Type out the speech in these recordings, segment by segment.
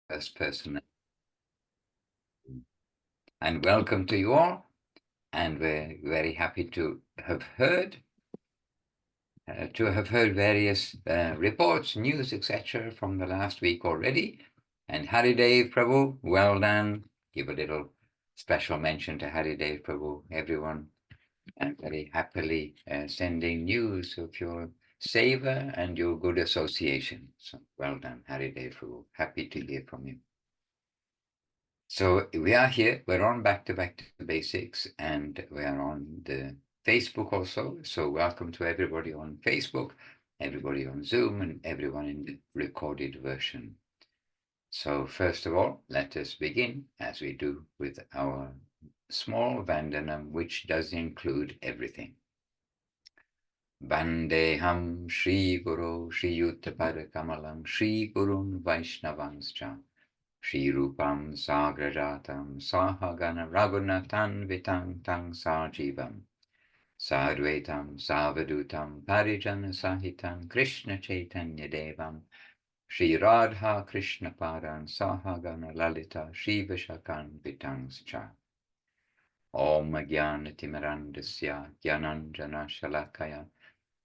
first person. And welcome to you all. And we're very happy to have heard various reports, news, etc. from the last week already. And Haridev Prabhu, well done. Give a little special mention to Haridev Prabhu, everyone, and very happily sending news of your savor and your good association. So well done, Haridev Prabhu. Happy to hear from you. So we are here, we're on back to basics, and we are on the Facebook also. So welcome to everybody on Facebook, everybody on Zoom, and everyone in the recorded version. So first of all, let us begin, as we do, with our small Vandanam, which does include everything. Vandeham Shri Guru Shri Yuttapada Kamalam Shri Gurun Vaishnavanscha Shri Rupam Sagrajatam Sahagana Raghunathan Vitang Tang Sajivam Sadvaitam Savadutam Parijana Sahitam Krishna Chaitanya Devam Shri Radha Krishna Padan Sahagana Lalita Shri Vishakan Vitangscha Om Jnana Timirandasya Jnananjana Shalakaya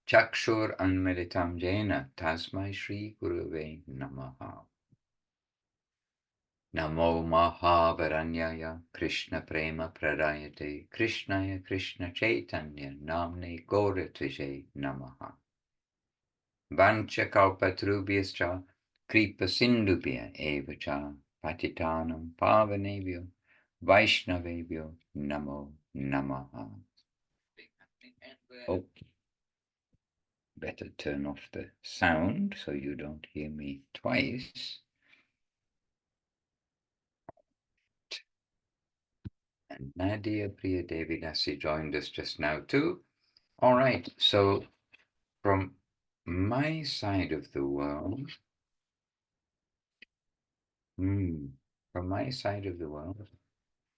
Chakshur Anmilitam Jena Tasmai Shri Guruve Namaha Namo Mahavaranyaya Krishna Prema Pradayate Krishnaya Krishna Chaitanya Namne Gauratvije Namaha Vancha Kalpatrubhyascha Kripa Sindubhya Evacha Patitanam Pavanebhyo Vaishnavebhyo Namo Namaha. Oh, better turn off the sound so you don't hear me twice. And Nadia Priya Devi Dasi joined us just now too. All right, so from my side of the world,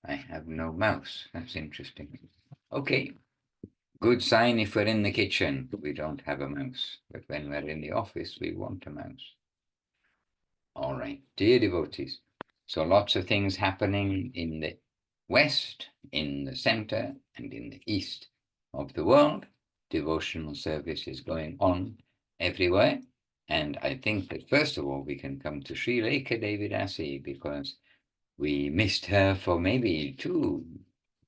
I have no mouse. That's interesting. Okay, good sign if we're in the kitchen, we don't have a mouse. But when we're in the office, we want a mouse. All right, dear devotees. So lots of things happening in the west, in the center, and in the east of the world. Devotional service is going on everywhere. And I think that first of all, we can come to Srilekha Devi Dasi because we missed her for maybe 2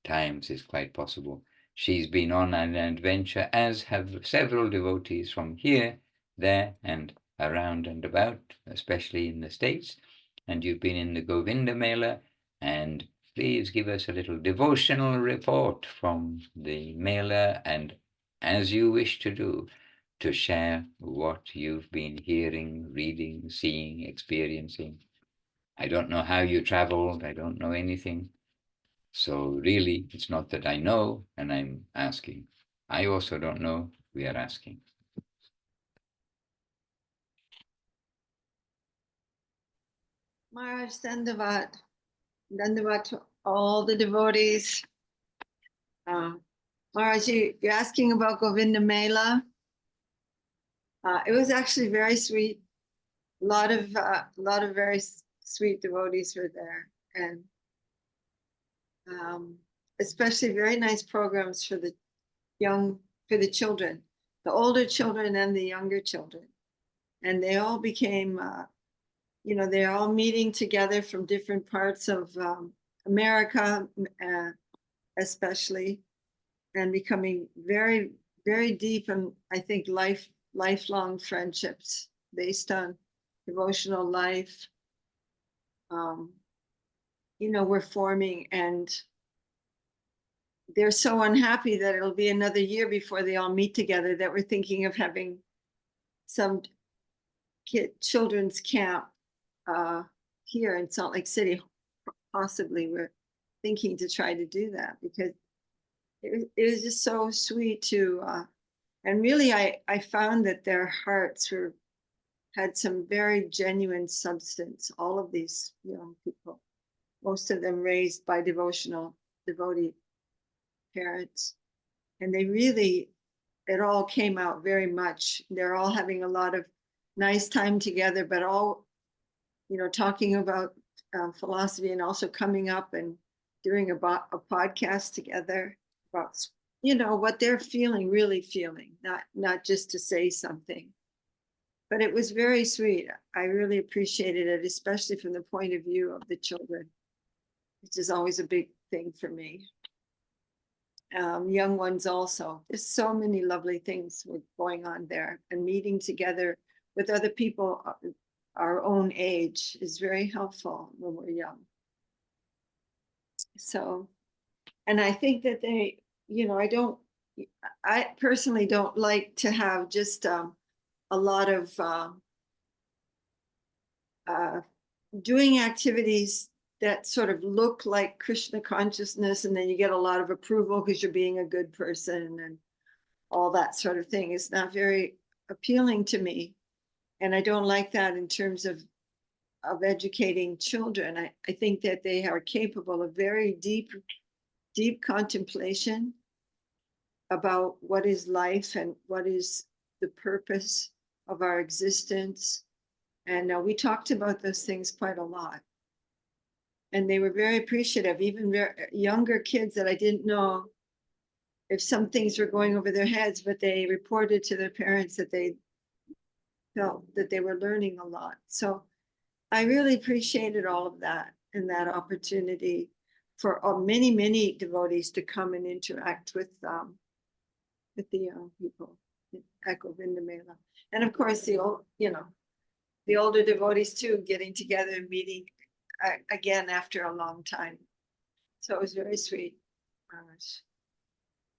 times, is quite possible. She's been on an adventure, as have several devotees from here, there, and around and about, especially in the States. And you've been in the Govinda Mela, and please give us a little devotional report from the Mela, and as you wish to do, to share what you've been hearing, reading, seeing, experiencing. I don't know how you traveled, I don't know anything. So really, it's not that I know and I'm asking. I also don't know, we are asking. Maharaj, Dandavat. Dandavat to all the devotees. Maharaj, you're asking about Govinda Mela. It was actually very sweet. A lot of very sweet devotees were there, and especially very nice programs for the children, the older children and the younger children, and they all became, they're all meeting together from different parts of America, especially, and becoming very, very deep and I think lifelong friendships based on devotional life. We're forming, and they're so unhappy that it'll be another year before they all meet together that we're thinking of having some children's camp here in Salt Lake City. Possibly we're thinking to try to do that because it was just so sweet to, and really I found that their hearts had some very genuine substance. All of these young people, most of them raised by devotee parents, and it all came out very much. They're all having a lot of nice time together, but all talking about philosophy, and also coming up and doing a podcast together about, what they're really feeling, not just to say something. But it was very sweet. I really appreciated it, especially from the point of view of the children, which is always a big thing for me. Young ones also. There's so many lovely things were going on there, and meeting together with other people our own age is very helpful when we're young. So, and I think that I personally don't like to have just a lot of doing activities that sort of look like Krishna consciousness, and then you get a lot of approval because you're being a good person and all that sort of thing. Is not very appealing to me. And I don't like that in terms of educating children. I think that they are capable of very deep contemplation about what is life and what is the purpose of our existence. And we talked about those things quite a lot. And they were very appreciative, even younger kids that I didn't know if some things were going over their heads, but they reported to their parents that they felt that they were learning a lot. So I really appreciated all of that, and that opportunity for many, many devotees to come and interact with the young people at Govinda Mela. And of course, the older devotees too, getting together and meeting again after a long time. So it was very sweet.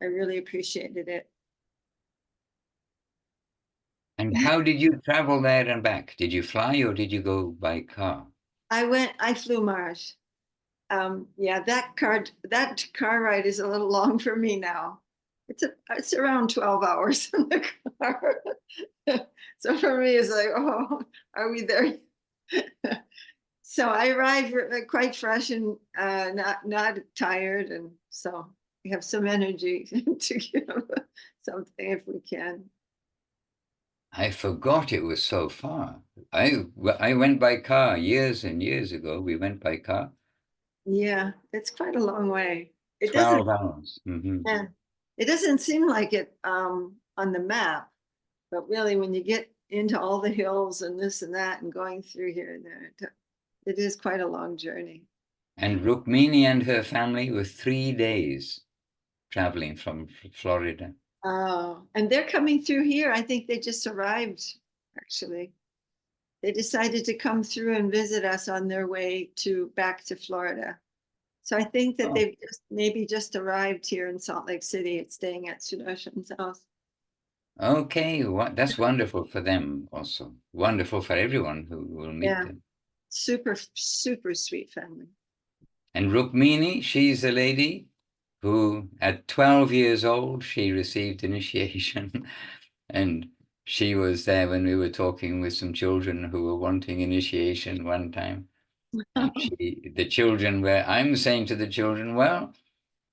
I really appreciated it. And how did you travel there and back? Did you fly or did you go by car? I flew Maharaj. Yeah, that car ride is a little long for me now. It's around 12 hours in the car. So for me, it's like, oh, are we there? So I arrived quite fresh and not tired, and so we have some energy to give something if we can. I forgot it was so far. I went by car years and years ago. We went by car. Yeah, it's quite a long way. It 12 doesn't. hours. Mm-hmm. Yeah, it doesn't seem like it on the map, but really, when you get into all the hills and this and that, and going through here and there, it is quite a long journey. And Rukmini and her family were 3 days traveling from Florida. Oh, and they're coming through here. I think they just arrived, actually. They decided to come through and visit us on their way back to Florida. So I think that they've maybe just arrived here in Salt Lake City, staying at Sudarshan's house. Okay, that's wonderful for them also. Wonderful for everyone who will meet them. Super, super sweet family. And Rukmini, she's a lady who at 12 years old, she received initiation. And she was there when we were talking with some children who were wanting initiation one time. And the children were, I'm saying to the children, well,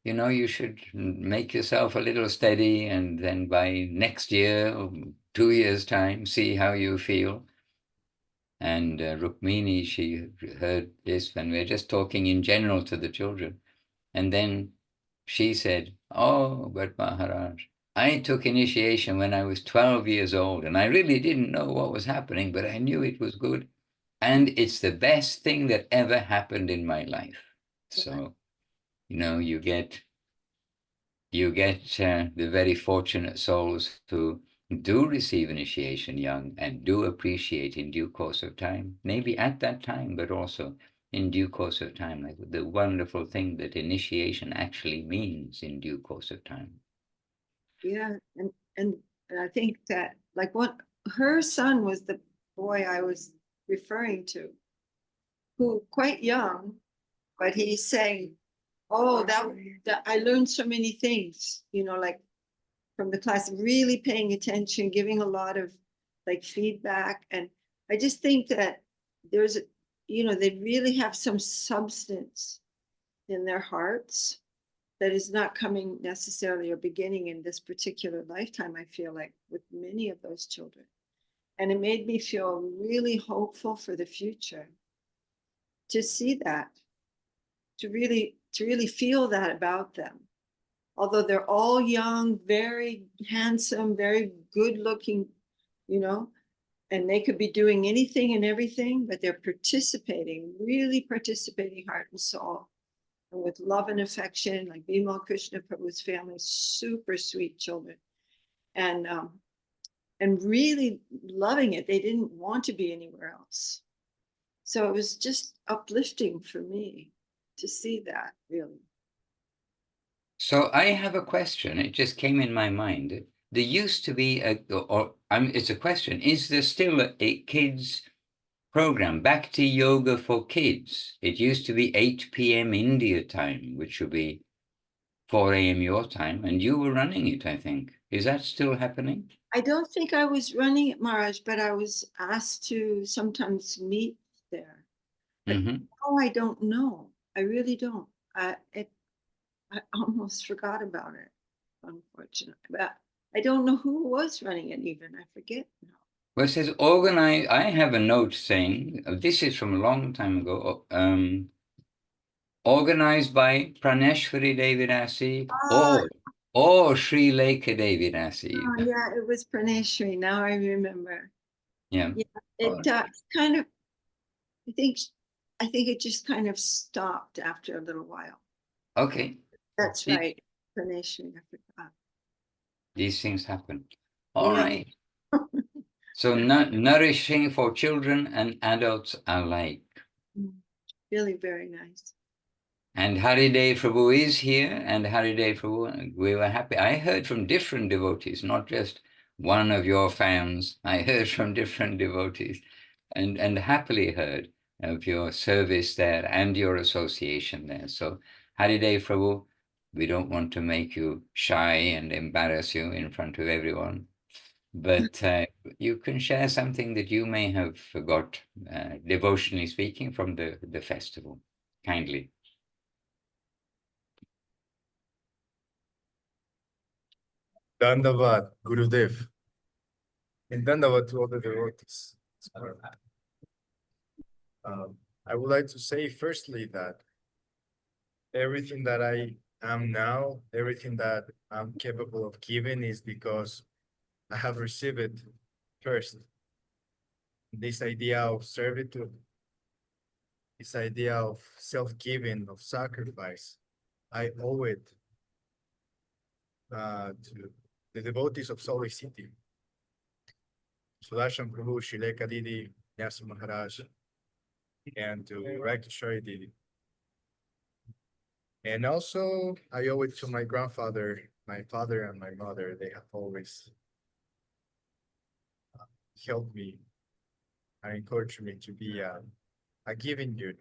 you should make yourself a little steady, and then by next year or 2 years' time, see how you feel. And Rukmini, she heard this when we were just talking in general to the children. And then she said, oh, but Maharaj, I took initiation when I was 12 years old, and I really didn't know what was happening, but I knew it was good. And it's the best thing that ever happened in my life. So, you get the very fortunate souls who do receive initiation young and do appreciate in due course of time, maybe at that time, but also in due course of time, like the wonderful thing that initiation actually means in due course of time. Yeah, and I think that like her son was the boy I was referring to, who quite young, but he's saying, oh, that I learned so many things, like from the class, really paying attention, giving a lot of like feedback. And I just think that they really have some substance in their hearts that is not coming necessarily or beginning in this particular lifetime, I feel like, with many of those children. And it made me feel really hopeful for the future. to see that, to really feel that about them. Although they're all young, very handsome, very good looking, you know, and they could be doing anything and everything, but they're participating, really participating heart and soul, and with love and affection, like Bimal Krishna Prabhu's family, super sweet children, and really loving it. They didn't want to be anywhere else. So it was just uplifting for me to see that, really. So I have a question. It just came in my mind. There used to be it's a question. Is there still a kids program, Bhakti Yoga for Kids? It used to be 8 p.m. India time, which would be 4 a.m. your time, and you were running it, I think. Is that still happening? I don't think I was running it, Maharaj, but I was asked to sometimes meet there. But now I don't know. I really don't. I almost forgot about it, unfortunately. But I don't know who was running it even. I forget now. Well, it says organize. I have a note saying, this is from a long time ago, organized by Praneshwari Devi Dasi Oh, or Srilekha Devi Dasi. yeah, it was Praneshwari. Now I remember. Yeah. Yeah, Oh, it kind of, I think, it just kind of stopped after a little while. okay. That's right. Praneshwari, I forgot. These things happen. All Yeah. right. So nourishing for children and adults alike. Really very nice. And Haridev Prabhu is here, and Haridev Prabhu, we were happy. I heard from different devotees, not just one of your fans. I heard from different devotees, and happily heard of your service there and your association there. So, Haridev Prabhu, we don't want to make you shy and embarrass you in front of everyone, but you can share something that you may have forgot, devotionally speaking, from the festival, kindly. Dandavad, Gurudev, and Dandavad to all the devotees. I would like to say firstly that everything that I am now, everything that I'm capable of giving is because I have received it first. This idea of servitude, this idea of self-giving, of sacrifice, I owe it to the devotees of Salt Lake City. Sudarshan Prabhu, Srilekha Devi Dasi Maharaj, and to Rakeshwari Devi. And also, I owe it to my grandfather, my father, and my mother. They have always helped me and encouraged me to be a giving youth.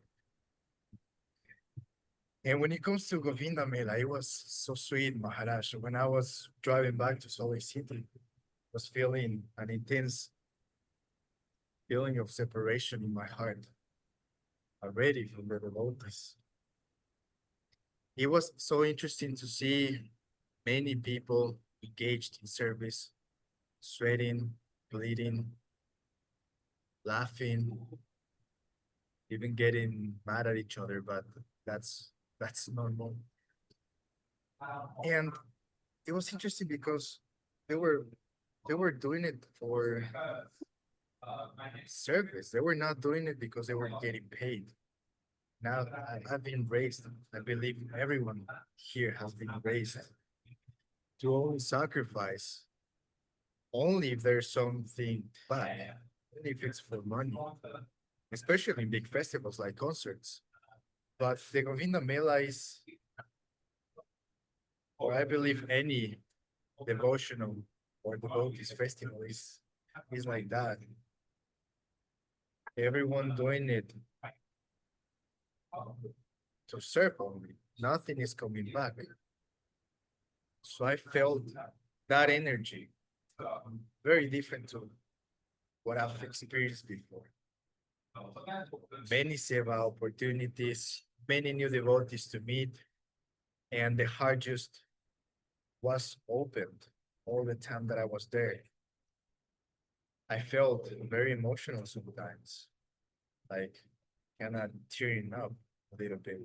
And when it comes to Govinda Mela, it was so sweet, Maharaj. When I was driving back to Salt Lake City, I was feeling an intense feeling of separation in my heart, already from the devotees. It was so interesting to see many people engaged in service, sweating, bleeding, laughing, even getting mad at each other, but that's normal. And it was interesting because they were doing it for service. They were not doing it because they were getting paid. Now I've been raised, I believe everyone here has been raised to only sacrifice only if there's something bad, only if it's for money, especially in big festivals like concerts. But the Govinda Mela is, or I believe any devotional or devotees festival is like that. Everyone doing it to serve only. Nothing is coming back. So I felt that energy very different to what I've experienced before. Many seva opportunities, many new devotees to meet, and the heart just was opened all the time that I was there. I felt very emotional sometimes, like kind of tearing up a little bit.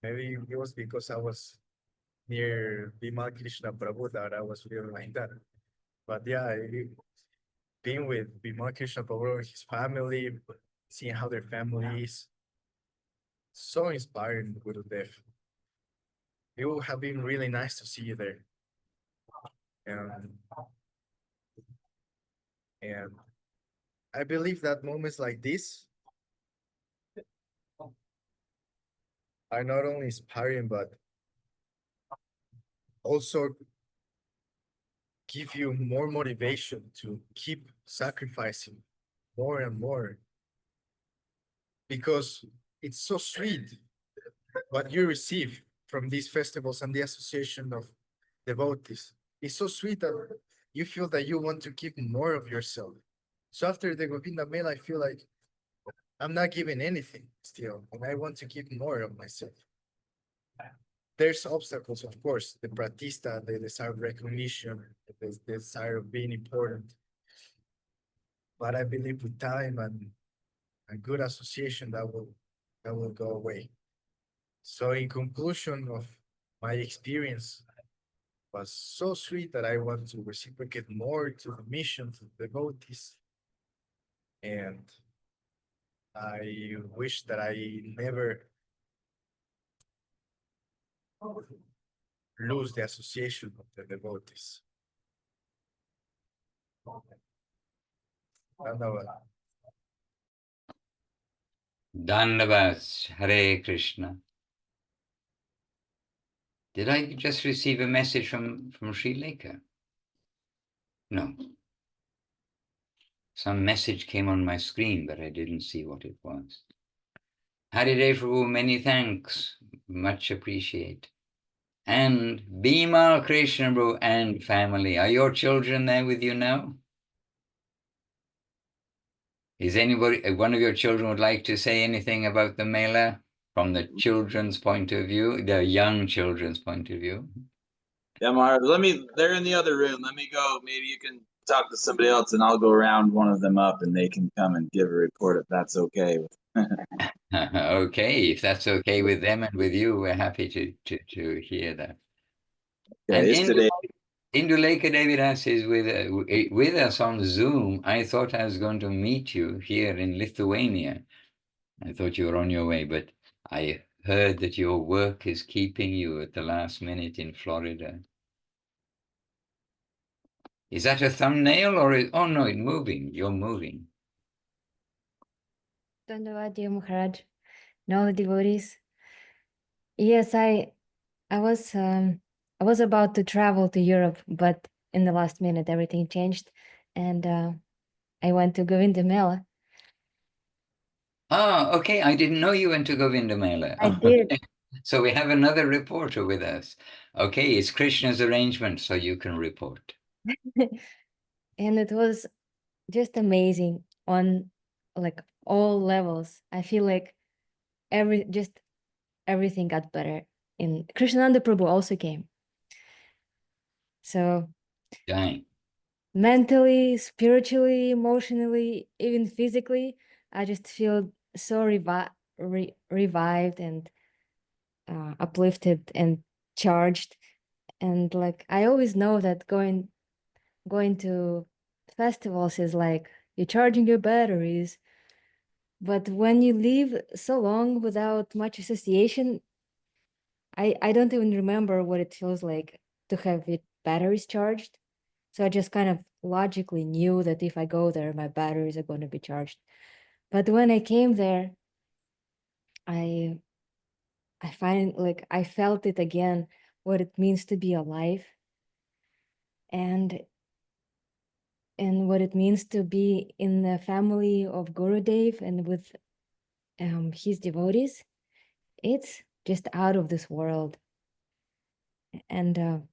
Maybe it was because I was near Bimal Krishna Prabhu that I was feeling like that. But yeah, being with Bimal Krishna Prabhu and his family, seeing how their family is, so inspiring, Gurudev. It would have been really nice to see you there. And, and I believe that moments like this are not only inspiring, but also give you more motivation to keep sacrificing more and more. Because it's so sweet what you receive from these festivals and the association of devotees. It's so sweet that you feel that you want to give more of yourself. So after the Govinda Mela, I feel like I'm not giving anything still, and I want to give more of myself. There's obstacles, of course, the pratista, the desire of recognition, the desire of being important. But I believe with time and a good association that will go away. So in conclusion of my experience was so sweet that I want to reciprocate more to the mission, to the devotees. And I wish that I never lose the association of the devotees. Dhanyavad. Dandavats, Hare Krishna. Did I just receive a message from Srilekha? No. Some message came on my screen, but I didn't see what it was. Haridev Prabhu, many thanks. Much appreciate. And Bimal, Krishna Prabhu, and family. Are your children there with you now? Is anybody, one of your children would like to say anything about the Mela from the children's point of view, the young children's point of view? Yeah, Maharaj, they're in the other room. Let me go. Maybe you can talk to somebody else and I'll go round one of them up and they can come and give a report if that's okay. Okay, if that's okay with them and with you, we're happy to hear that. Okay, And it's today. Indulekha Devi Dasi is with us on Zoom. I thought I was going to meet you here in Lithuania. I thought you were on your way, but I heard that your work is keeping you at the last minute in Florida. Is that a thumbnail or oh no, it's moving. You're moving. Dhanyavad, dear Maharaj. No, devotees. Yes, I was about to travel to Europe, but in the last minute everything changed, and I went to Govinda Mela. Ah, okay. I didn't know you went to Govinda Mela. I did. So we have another reporter with us. Okay, it's Krishna's arrangement, so you can report. And it was just amazing on like all levels. I feel like everything got better. And Krishnananda Prabhu also came. So Dang. mentally, spiritually, emotionally, even physically, I just feel so revived and uplifted and charged. And like I always know that going to festivals is like you're charging your batteries, but when you live so long without much association, I don't even remember what it feels like to have your batteries charged. So I just kind of logically knew that if I go there, my batteries are going to be charged. But when I came there, I find like I felt it again, what it means to be alive, and what it means to be in the family of Gurudev and with his devotees. It's just out of this world. And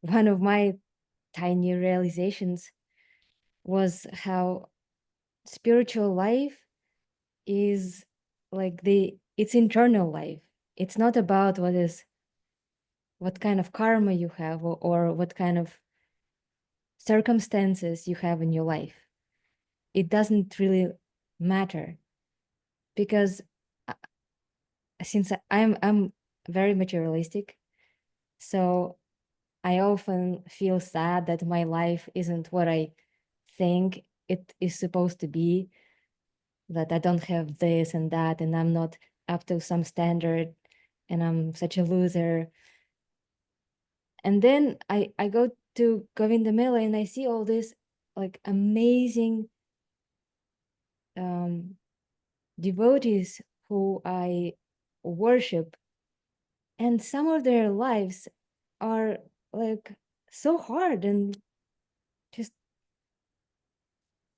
one of my tiny realizations was how spiritual life is like it's internal life. It's not about what kind of karma you have or what kind of circumstances you have in your life. It doesn't really matter. because uh, since I'm very materialistic, so I often feel sad that my life isn't what I think it is supposed to be, that I don't have this and that, and I'm not up to some standard, and I'm such a loser. And then I go to Govinda Mela and I see all this like amazing devotees who I worship, and some of their lives are like so hard, and just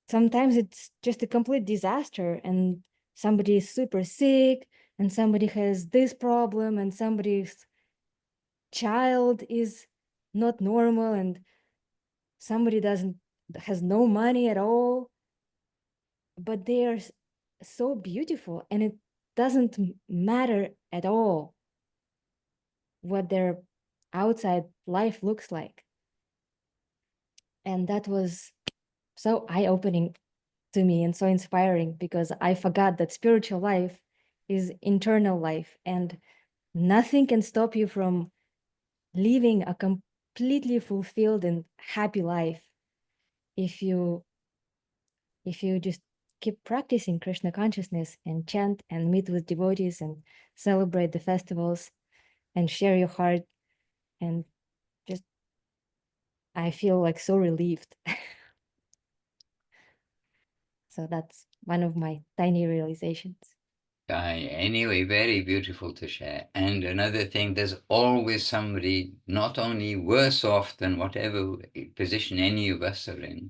sometimes it's just a complete disaster, and somebody is super sick, and somebody has this problem, and somebody's child is not normal, and somebody has no money at all, but they are so beautiful, and it doesn't matter at all what their outside life looks like. And that was so eye-opening to me and so inspiring, because I forgot that spiritual life is internal life, and nothing can stop you from living a completely fulfilled and happy life if you just keep practicing Krishna consciousness and chant and meet with devotees and celebrate the festivals and share your heart. And just I feel like so relieved. So that's one of my tiny realizations. Anyway, very beautiful to share. And another thing, there's always somebody not only worse off than whatever position any of us are in,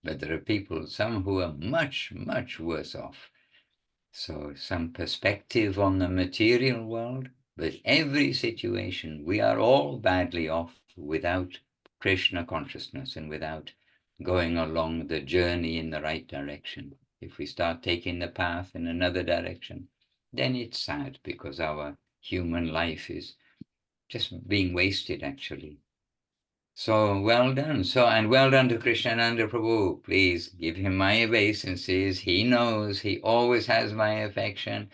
but there are people, some who are much, much worse off. So some perspective on the material world, but every situation, we are all badly off without Krishna consciousness and without going along the journey in the right direction. If we start taking the path in another direction, then it's sad, because our human life is just being wasted, actually. So well done. And well done to Krishnananda Prabhu. Please give him my obeisances. He knows he always has my affection,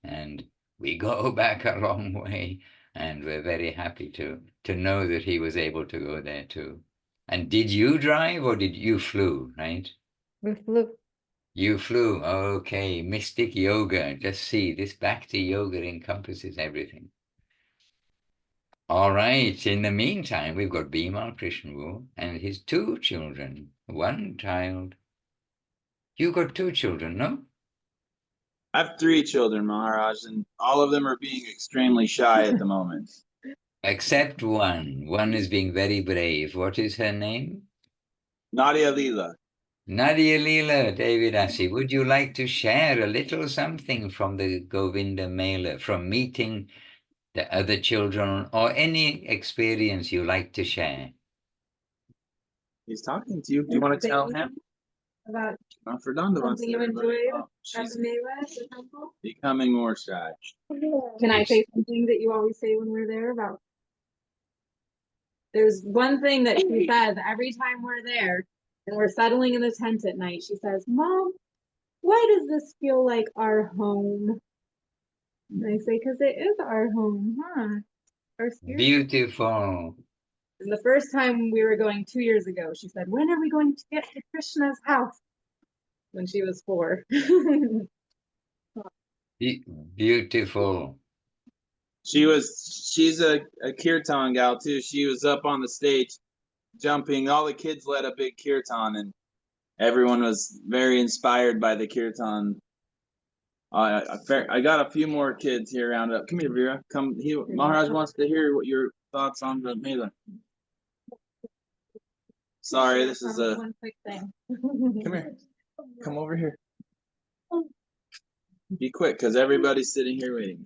and we go back a long way, and we're very happy to know that he was able to go there too. And did you drive or did you flew, right? We flew. You flew. Okay. Mystic yoga. Just see, this Bhakti yoga encompasses everything. All right. In the meantime, we've got Bimal Krishnavu and his two children. One child. You got two children, no? I have 3 children, Maharaj, and all of them are being extremely shy at the moment. Except one. One is being very brave. What is her name? Nadia Leela. Nadia Leela Devi Dasi, would you like to share a little something from the Govinda Mela, from meeting the other children, or any experience you like to share? He's talking to you. Do you want to tell him? About Not for Donda wants something you everybody. enjoyed Oh, at she's the Mela at the temple? becoming more shy. Can I Yes. say something that you always say when we're there about? There's one thing that she says every time we're there and we're settling in the tent at night. She says, "Mom, why does this feel like our home?" And I say, "Because it is our home, huh? Our spirit." Beautiful. And the first time we were going 2 years ago, she said, "When are we going to get to Krishna's house?" When she was 4. Beautiful. She's a kirtan gal too. She was up on the stage jumping. All the kids led a big kirtan, and everyone was very inspired by the kirtan. I got a few more kids here rounded up. Come here, Vera. Come. Maharaj wants to hear what your thoughts on the Mela. Sorry, this is a. One quick thing. Come here. Come over here. Be quick, because everybody's sitting here waiting.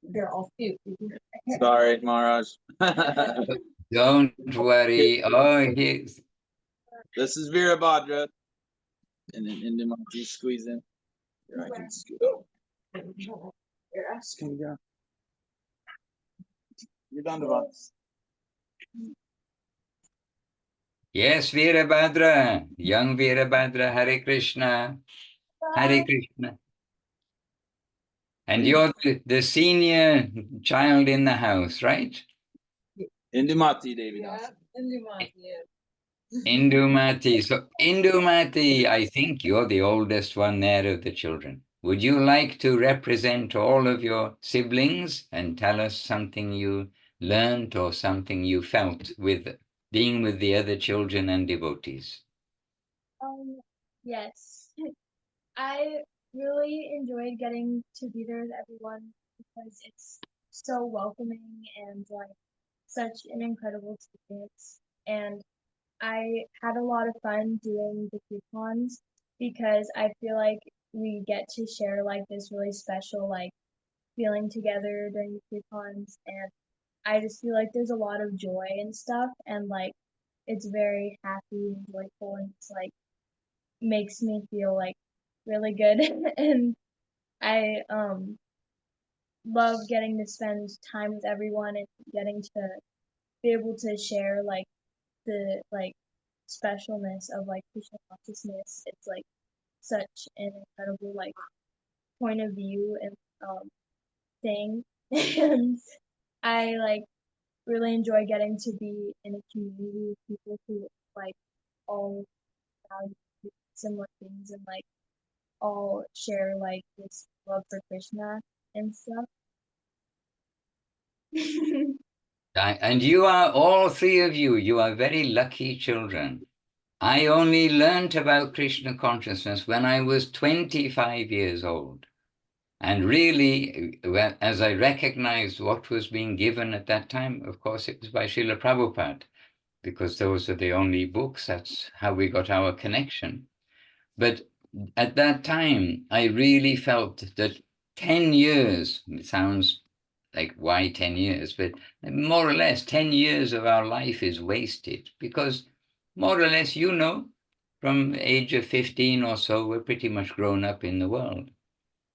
They're all cute. Sorry, Maharaj. Don't worry. Oh, he's This is Virabhadra. And then Indumati squeeze in. Here, I can scoot. Oh, just come down. You're done, Devats. yes, Virabhadra, young Virabhadra, Hare Krishna. Hare Krishna. And you're the senior child in the house, right? Indumati Devi Dasi. Indumati. So, Indumati, I think you're the oldest one there of the children. Would you like to represent all of your siblings and tell us something you learned or something you felt with being with the other children and devotees? Yes. I really enjoyed getting to be there with everyone because it's so welcoming and like such an incredible experience. And I had a lot of fun doing the coupons because I feel like we get to share like this really special like feeling together during the coupons, and I just feel like there's a lot of joy and stuff, and like it's very happy and joyful, and it's like makes me feel like really good. And I love getting to spend time with everyone and getting to be able to share like the like specialness of like Krishna consciousness. It's like such an incredible like point of view and thing. And I like really enjoy getting to be in a community of people who like all value similar things and like all share like this love for Krishna and stuff. And you are, all three of you, you are very lucky children. I only learnt about Krishna consciousness when I was 25 years old. And really, as I recognized what was being given at that time, of course, it was by Srila Prabhupada, because those are the only books. That's how we got our connection. But at that time, I really felt that 10 years, it sounds like why 10 years, but more or less 10 years of our life is wasted because more or less, from age of 15 or so, we're pretty much grown up in the world.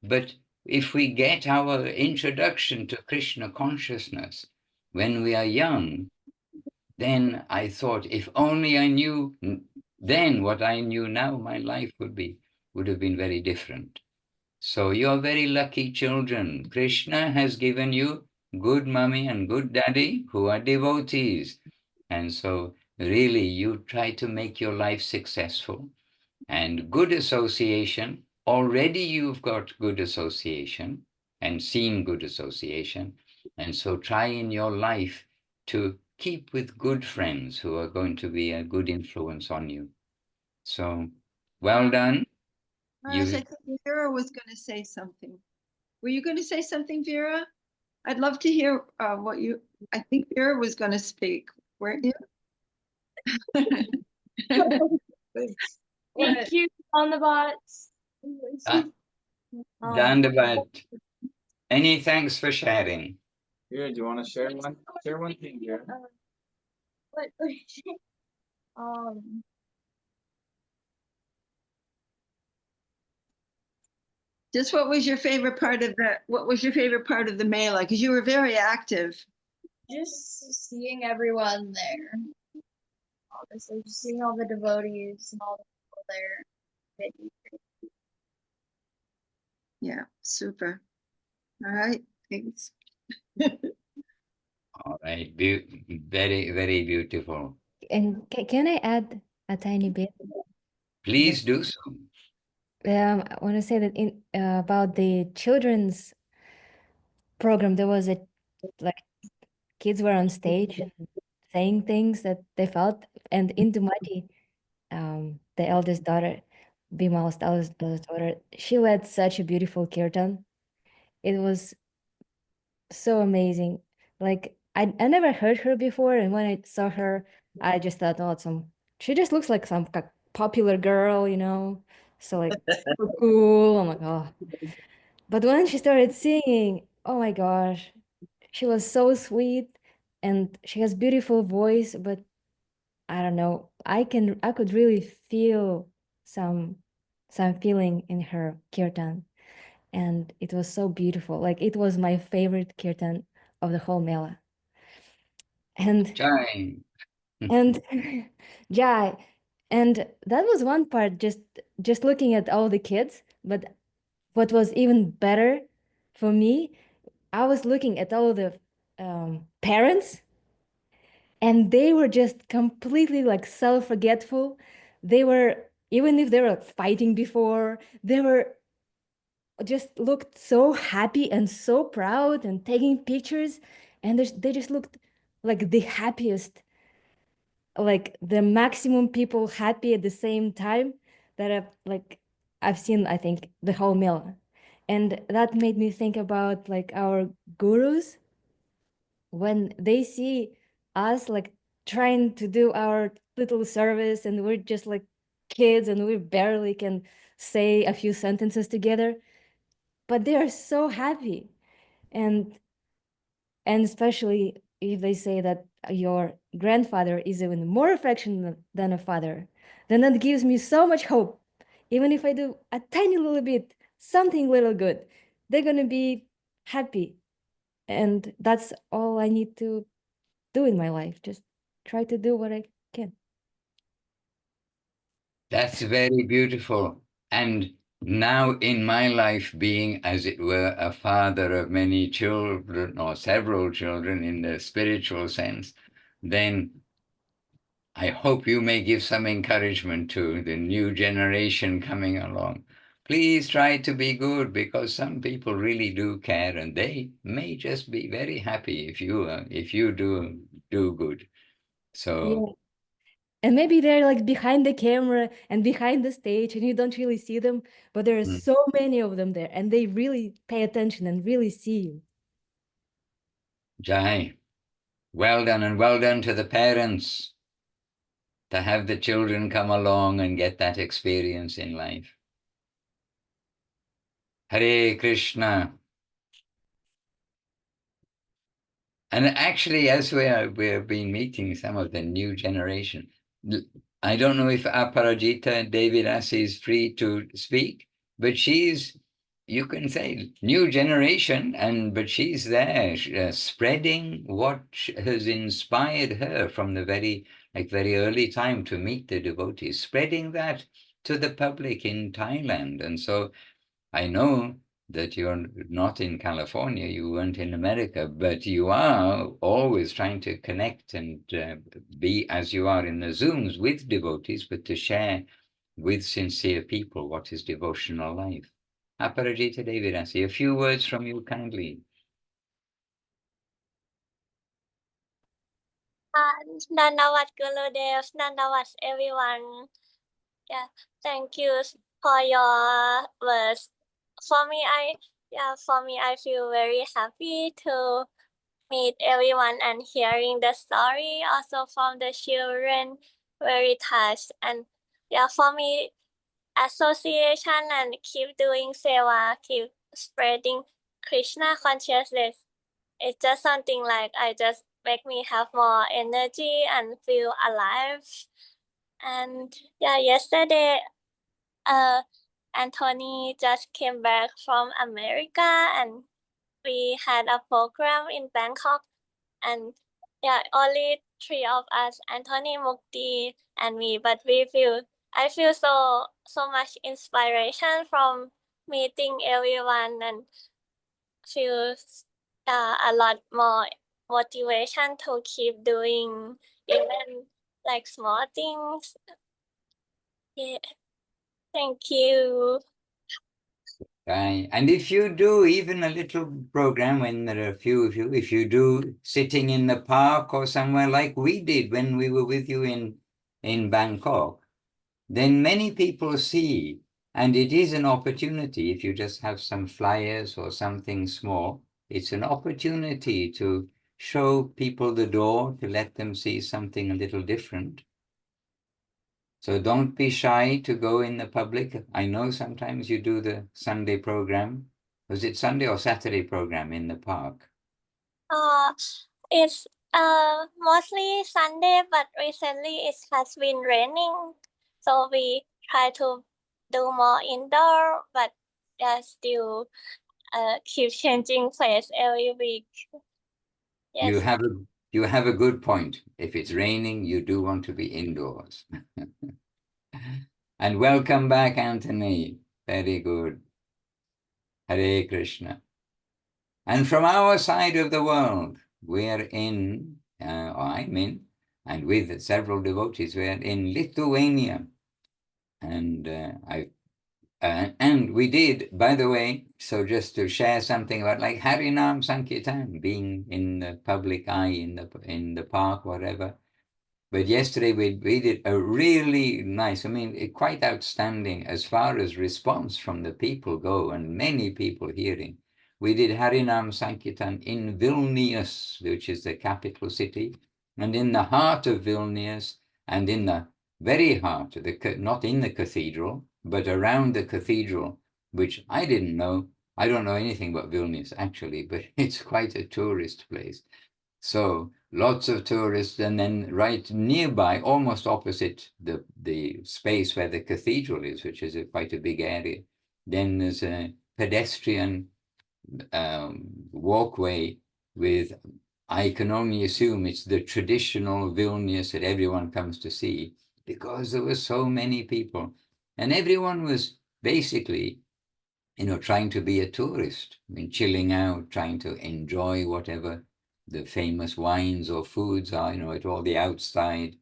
But if we get our introduction to Krishna consciousness when we are young, then I thought, if only I knew then what I knew now, my life would have been very different. So you're very lucky children. Krishna has given you good mommy and good daddy who are devotees. And so really you try to make your life successful. And good association, already you've got good association and seen good association. And so try in your life to keep with good friends who are going to be a good influence on you. So well done. Maharaj, I think Vera was going to say something. Were you going to say something, Vera? I'd love to hear what you. I think Vera was going to speak. Weren't you? Thank you on the bots. Dandavat. Any thanks for sharing? Here, do you want to share one? Share one thing here. What? Just what was your favorite part of the Mela? Because you were very active. Just seeing everyone there. Obviously, just seeing all the devotees and all the people there. Yeah, super. All right, thanks. All right, very, very beautiful. And can I add a tiny bit? Please do so. I want to say that in about the children's program, there was like kids were on stage and saying things that they felt, and Indumati, the eldest daughter, Bimal's eldest daughter, she led such a beautiful kirtan. It was so amazing. Like I never heard her before, and when I saw her, I just thought, oh, she just looks like some popular girl, so like so cool. I'm like, oh. But when she started singing, oh my gosh, she was so sweet, and she has beautiful voice, but I don't know, I could really feel some feeling in her kirtan, and it was so beautiful. Like it was my favorite kirtan of the whole Mela. And Jai. and Jai, and that was one part, just looking at all the kids, But what was even better for me, I was looking at all the parents, and they were just completely like self-forgetful. They were, even if they were fighting before, they were just looked so happy and so proud and taking pictures, and they just looked like the happiest, like the maximum people happy at the same time that I've seen, I think, the whole meal. And that made me think about like our gurus when they see us like trying to do our little service and we're just like kids and we barely can say a few sentences together, but they are so happy. And especially if they say that your grandfather is even more affectionate than a father, then that gives me so much hope. Even if I do a tiny little bit, something little good, they're going to be happy. And that's all I need to do in my life. Just try to do what I can. That's very beautiful. And now in my life, being, as it were, a father of many children or several children in the spiritual sense, then I hope you may give some encouragement to the new generation coming along. Please try to be good, because some people really do care, and they may just be very happy if you do good. So Yeah. And maybe they're like behind the camera and behind the stage and you don't really see them, but there are so many of them there and they really pay attention and really see you. Jai, well done, and well done to the parents to have the children come along and get that experience in life. Hare Krishna. And actually, as we have been meeting some of the new generation, I don't know if Aparajita Devi Dasi is free to speak, but she's, you can say, new generation, but she's there spreading what has inspired her from the very early time to meet the devotees, spreading that to the public in Thailand. And so I know that you're not in California, you weren't in America, but you are always trying to connect and be, as you are in the Zooms, with devotees, but to share with sincere people what is devotional life. Aparajita Devi Dasi, a few words from you kindly. Dandavat Gurudev, Dandavat everyone. Yeah, thank you for your words. For me, I feel very happy to meet everyone and hearing the story also from the children, very touched. And yeah, for me, association and keep doing seva, keep spreading Krishna consciousness. It's just something like I just make me have more energy and feel alive. And yeah, yesterday, Anthony just came back from America and we had a program in Bangkok. And yeah, only three of us, Anthony, Mukti, and me, but I feel so much inspiration from meeting everyone and feel a lot more motivation to keep doing even like small things. Yeah, thank you. Right. And if you do even a little program when there are a few of you, if you do sitting in the park or somewhere like we did when we were with you in Bangkok, then many people see, and it is an opportunity. If you just have some flyers or something small, it's an opportunity to show people the door, to let them see something a little different. So don't be shy to go in the public. I know sometimes you do the Sunday program. Was it Sunday or Saturday program in the park? It's mostly Sunday, but recently it has been raining, so we try to do more indoor, but yeah, still keep changing place every week. You Yes. have a good point. If it's raining, you do want to be indoors. And welcome back, Anthony. Very good. Hare Krishna. And from our side of the world, we're in, I'm in, and with several devotees, we're in Lithuania. And and we did, by the way, so just to share something about like Harinam Sankirtan, being in the public eye, in the park, whatever. But yesterday we did a really nice, I mean, quite outstanding as far as response from the people go, and many people hearing. We did Harinam Sankirtan in Vilnius, which is the capital city, and in the heart of Vilnius, and in the very heart, not in the cathedral, but around the cathedral, which I didn't know. I don't know anything about Vilnius, actually, but it's quite a tourist place. So lots of tourists, and then right nearby, almost opposite the space where the cathedral is, which is quite a big area, then there's a pedestrian walkway with, I can only assume it's the traditional Vilnius that everyone comes to see, because there were so many people. And everyone was basically, trying to be a tourist, I mean, chilling out, trying to enjoy whatever the famous wines or foods are, at all the outside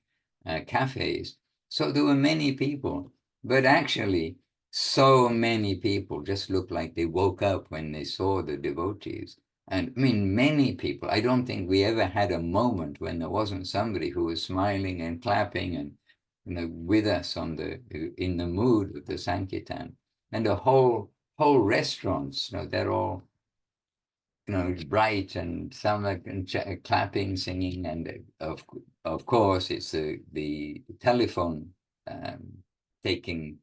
cafes. So there were many people, but actually so many people just looked like they woke up when they saw the devotees. And I mean, many people, I don't think we ever had a moment when there wasn't somebody who was smiling and clapping and, with us in the mood of the Sankirtan. And the whole restaurants, they're all, bright, and some are clapping, singing, and of course it's the telephone taking,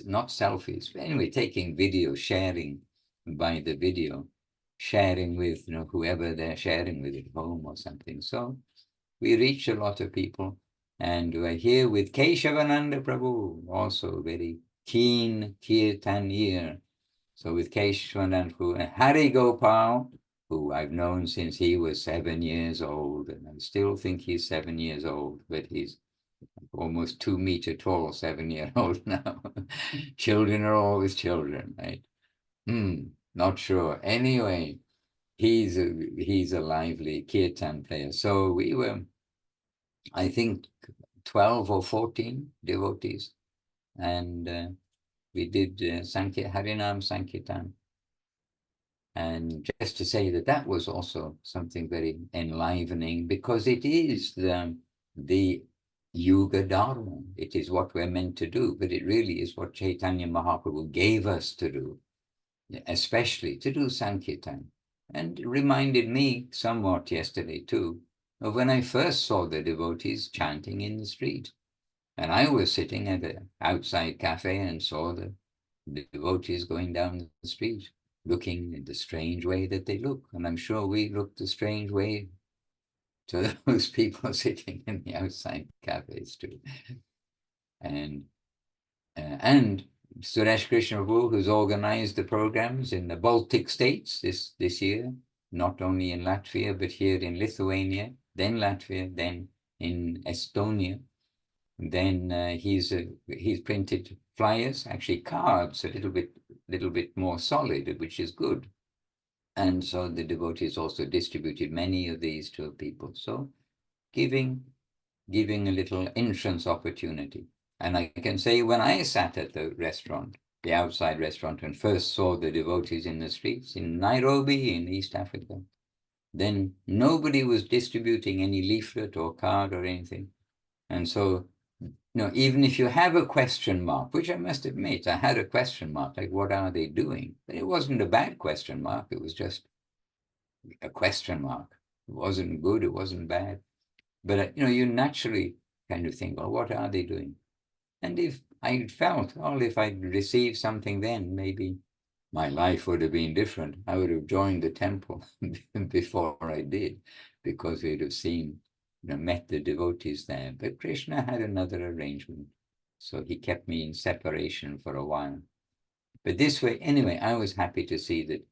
not selfies, but anyway, taking video, sharing by the video, sharing with whoever they're sharing with at home or something. So we reach a lot of people, and we're here with Keshavananda Prabhu, also very keen kirtan ear. So with Keshavananda Prabhu and Hari Gopal, who I've known since he was 7 years old, and I still think he's 7 years old, but he's almost 2 meter tall, 7-year-old now. Children are always children, right? Not sure. Anyway, he's a lively kirtan player. So we were, I think, 12 or 14 devotees, and we did Harinam Sankirtan. And just to say that was also something very enlivening, because it is the Yuga Dharma. It is what we're meant to do, but it really is what Chaitanya Mahaprabhu gave us to do, especially to do Sankirtan. And it reminded me somewhat yesterday too of when I first saw the devotees chanting in the street. And I was sitting at an outside cafe and saw the devotees going down the street, looking in the strange way that they look. And I'm sure we looked the strange way to those people sitting in the outside cafes too. And Suresh Krishna Prabhu, who's organized the programs in the Baltic states this year, not only in Latvia, but here in Lithuania, then Latvia, then in Estonia. Then he's printed flyers, actually cards, a little bit more solid, which is good. And so the devotees also distributed many of these to people. So giving a little entrance opportunity. And I can say, when I sat at the restaurant, the outside restaurant, and first saw the devotees in the streets in Nairobi, in East Africa, then nobody was distributing any leaflet or card or anything. And so, even if you have a question mark, which I must admit, I had a question mark, like, what are they doing? But it wasn't a bad question mark. It was just a question mark. It wasn't good. It wasn't bad. But, you naturally kind of think, well, what are they doing? And if I felt, if I'd received something then, maybe my life would have been different. I would have joined the temple before I did, because we'd have seen, met the devotees there. But Krishna had another arrangement. So he kept me in separation for a while. But this way, anyway, I was happy to see that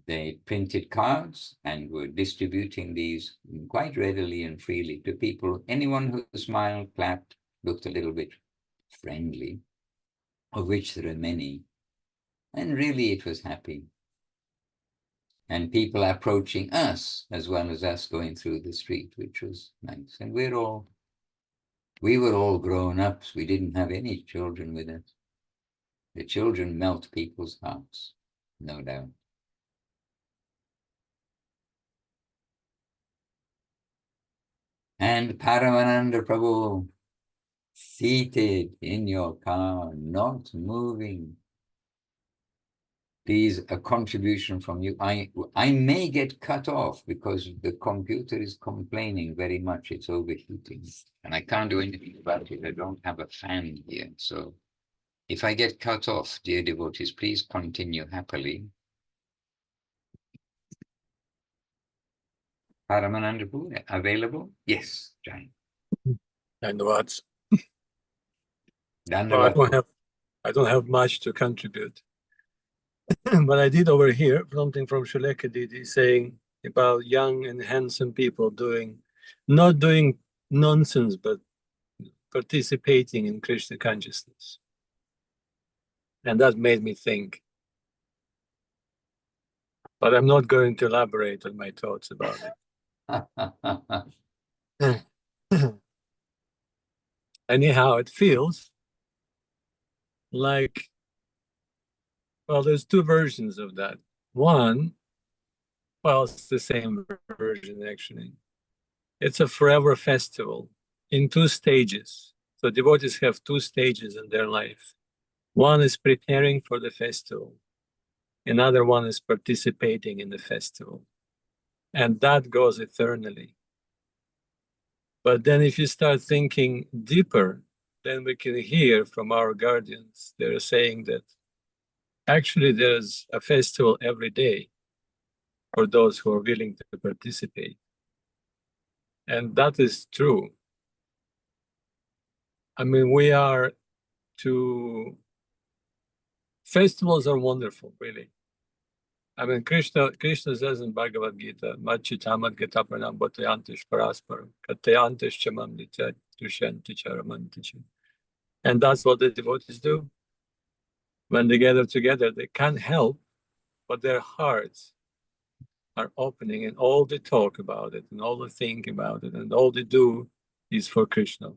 they printed cards and were distributing these quite readily and freely to people. Anyone who smiled, clapped, looked a little bit friendly, of which there are many. And really it was happy. And people approaching us as well as us going through the street, which was nice. And we were all grown ups. We didn't have any children with us. The children melt people's hearts, no doubt. And Paramananda Prabhu, seated in your car, not moving. Please, a contribution from you. I may get cut off because the computer is complaining very much. It's overheating and I can't do anything about it. I don't have a fan here. So if I get cut off, dear devotees, please continue happily. Paramananda Prabhu, available? Yes, Jai. And what? Dandavat. I don't have much to contribute. But I did overhear something from Srilekha Devi saying about young and handsome people not doing nonsense, but participating in Krishna consciousness. And that made me think. But I'm not going to elaborate on my thoughts about it. Anyhow, it feels like, well, there's two versions of that. One, well, it's the same version actually. It's a forever festival in two stages. So devotees have two stages in their life. One is preparing for the festival. Another one is participating in the festival. And that goes eternally. But then if you start thinking deeper, then we can hear from our guardians, they're saying that actually there's a festival every day for those who are willing to participate. And that is true. I mean, festivals are wonderful, really. I mean, Krishna says in Bhagavad Gita, Machitamat Gita Pranam Bhatayantish Parasparam, Katayantish Chamam Nitya Dushanti Charamanticha. And that's what the devotees do. When they gather together, they can't help, but their hearts are opening and all they talk about it and all they think about it and all they do is for Krishna.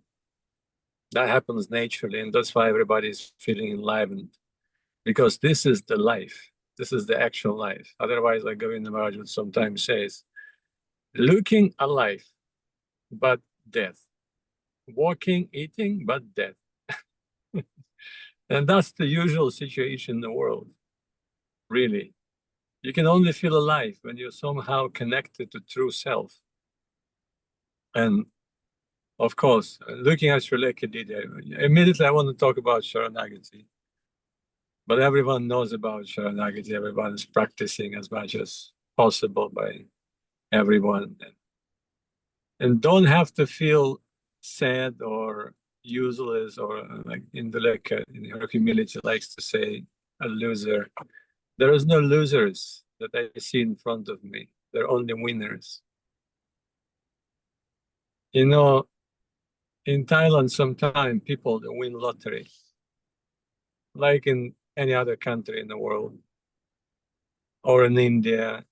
That happens naturally, and that's why everybody is feeling enlivened, because this is the life. This is the actual life. Otherwise, like Govinda Maharaj would sometimes says, looking alive, but death. Walking, eating, but death. And that's the usual situation in the world, really. You can only feel alive when you're somehow connected to true self. And of course, looking at Srilekha Devi, immediately I want to talk about Sharanagati. But everyone knows about Sharanagati, everyone is practicing as much as possible by everyone. And don't have to feel sad or useless or like Indulekha in her humility likes to say, a loser. There is no losers that I see in front of me. They're only winners. You know, in Thailand, sometimes people win lottery, like in any other country in the world, or in India.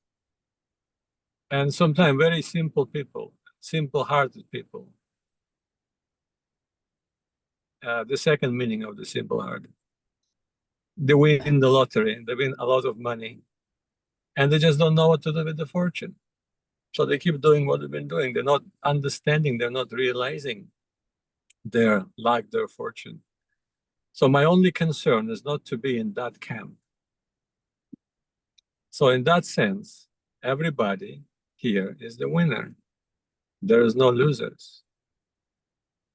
And sometimes very simple people, simple-hearted people. The second meaning of the simple-hearted. They win the lottery, they win a lot of money, and they just don't know what to do with the fortune. So they keep doing what they've been doing. They're not understanding, they're not realizing their lack, their fortune. So my only concern is not to be in that camp. So in that sense, everybody here is the winner. There is no losers.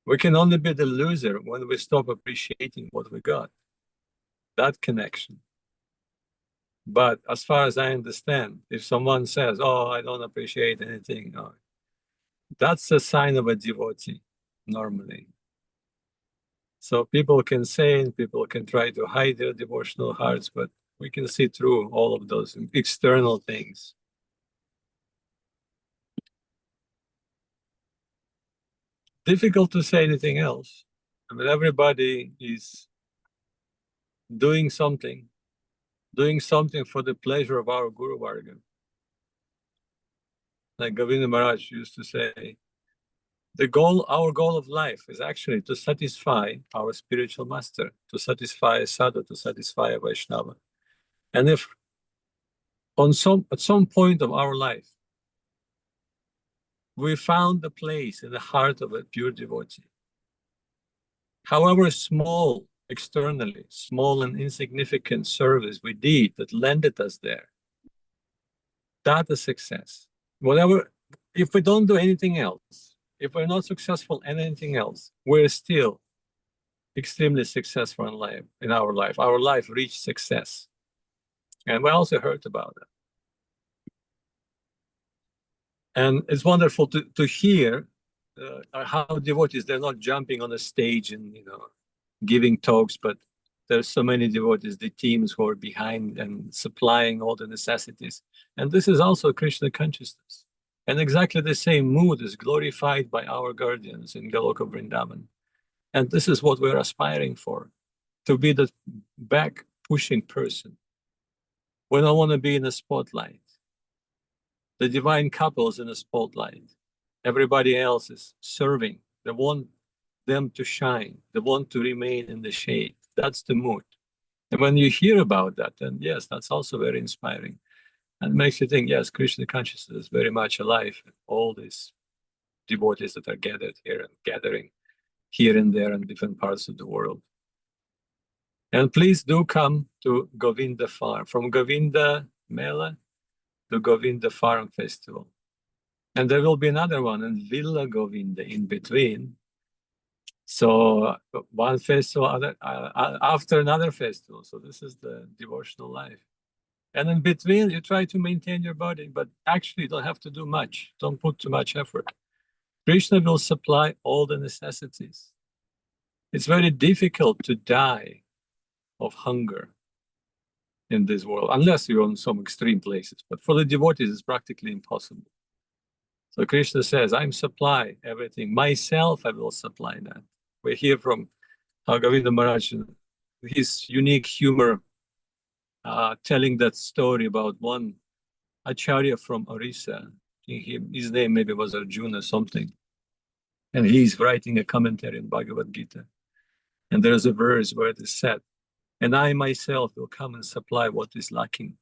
We can only be the loser when we stop appreciating what we got. That connection. But as far as I understand, if someone says, oh, I don't appreciate anything, that's a sign of a devotee, normally. So people can say, and people can try to hide their devotional hearts, but we can see through all of those external things. Difficult to say anything else. I mean, everybody is doing something doing something for the pleasure of our Guru Varga. Like Govinda Maharaj used to say, our goal of life is actually to satisfy our spiritual master, to satisfy a sadhu, to satisfy a Vaishnava. And if at some point of our life, we found a place in the heart of a pure devotee, however small externally, small and insignificant service we did that landed us there, that is success. Whatever, if we don't do anything else, if we're not successful in anything else, we're still extremely successful in life. In our life, reached success, and we also heard about it. And it's wonderful to hear how devotees, they're not jumping on a stage and giving talks, but there's so many devotees, the teams who are behind and supplying all the necessities. And this is also Krishna consciousness. And exactly the same mood is glorified by our guardians in Goloka Vrindavan. And this is what we're aspiring for, to be the back pushing person. We don't want to be in the spotlight. The divine couple is in the spotlight. Everybody else is serving. They want them to shine. They want to remain in the shade. That's the mood. And when you hear about that, then yes, that's also very inspiring. And makes you think, yes, Krishna consciousness is very much alive. All these devotees that are gathered here and gathering here and there in different parts of the world. And please do come to Govinda Farm, from Govinda Mela to Govinda Farm Festival. And there will be another one in Villa Govinda in between. So one festival after another festival. So this is the devotional life. And in between, you try to maintain your body, but actually you don't have to do much. Don't put too much effort. Krishna will supply all the necessities. It's very difficult to die of hunger in this world, unless you're in some extreme places. But for the devotees, it's practically impossible. So Krishna says, I'm supply everything. Myself, I will supply that. We hear from Govinda Maharaj, his unique humor, telling that story about one Acharya from Orissa. His name maybe was Arjuna or something. And he's writing a commentary on Bhagavad Gita. And there's a verse where it is said, and I myself will come and supply what is lacking.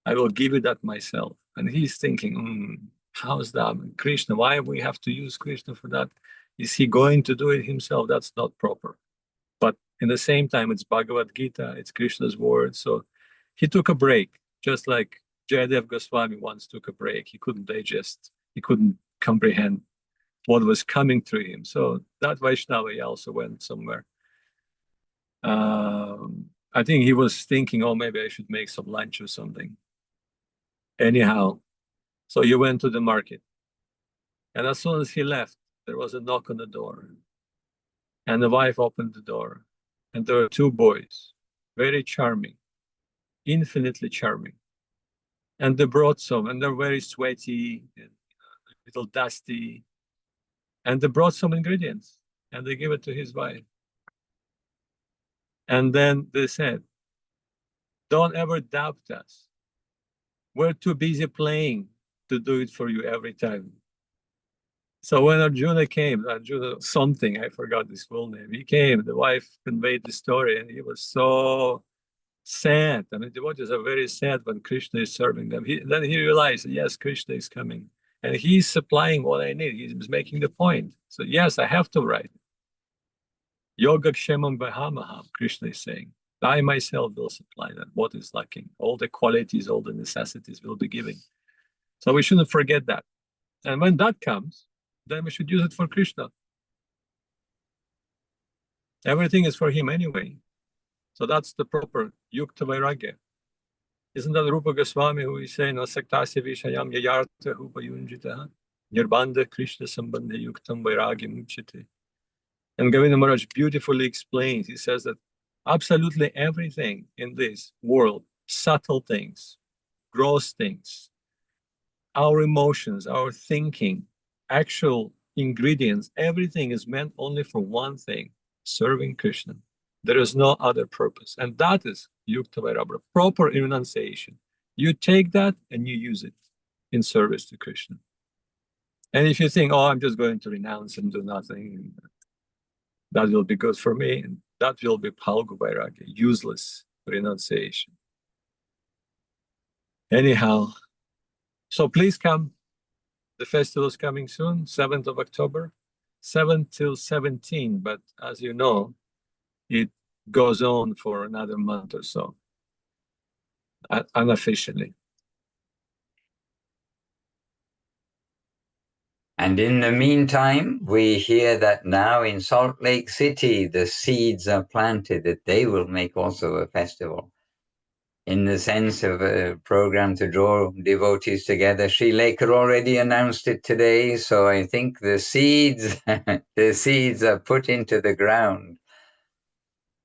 I will give you that myself. And he's thinking, how's that? Krishna, why we have to use Krishna for that? Is he going to do it himself? That's not proper. But in the same time, it's Bhagavad Gita, it's Krishna's word. So he took a break, just like Jayadev Goswami once took a break. He couldn't digest, he couldn't comprehend what was coming through him. So that Vaishnava, he also went somewhere. I think he was thinking, oh, maybe I should make some lunch or something. Anyhow, so he went to the market. And as soon as he left, there was a knock on the door. And the wife opened the door. And there were two boys, very charming, infinitely charming. And they brought some, and they're very sweaty, and a little dusty. And they brought some ingredients, and they gave it to his wife. And then they said, don't ever doubt us. We're too busy playing to do it for you every time. So when Arjuna came, Arjuna something, I forgot his full name, he came, the wife conveyed the story, and he was so sad. I mean, devotees are very sad when Krishna is serving them. Then he realized, yes, Krishna is coming. And he's supplying what I need. He's making the point. So yes, I have to write. Yoga Kshemam Vahamaham, Krishna is saying. I myself will supply that, what is lacking. All the qualities, all the necessities will be given. So we shouldn't forget that. And when that comes, then we should use it for Krishna. Everything is for him anyway. So that's the proper Yukta Vairagya. Isn't that Rupa Goswami who is saying, Asaktasya Vishayam Yayartha Upayunjita Nirbandha Krishna Sambandha Yuktam Vairagyam Uchite. And Govinda Maharaj beautifully explains, he says that absolutely everything in this world, subtle things, gross things, our emotions, our thinking, actual ingredients, everything is meant only for one thing, serving Krishna. There is no other purpose. And that is Yukta Vairabhava, proper renunciation. You take that and you use it in service to Krishna. And if you think, oh, I'm just going to renounce and do nothing, that will be good for me, and that will be Palgu Vairagya, useless renunciation. Anyhow, so please come. The festival is coming soon, 7th of October, 7 till 17, but as you know, it goes on for another month or so, unofficially. And in the meantime, we hear that now in Salt Lake City, the seeds are planted that they will make also a festival. In the sense of a program to draw devotees together. Srilekha already announced it today, so I think the seeds, the seeds are put into the ground.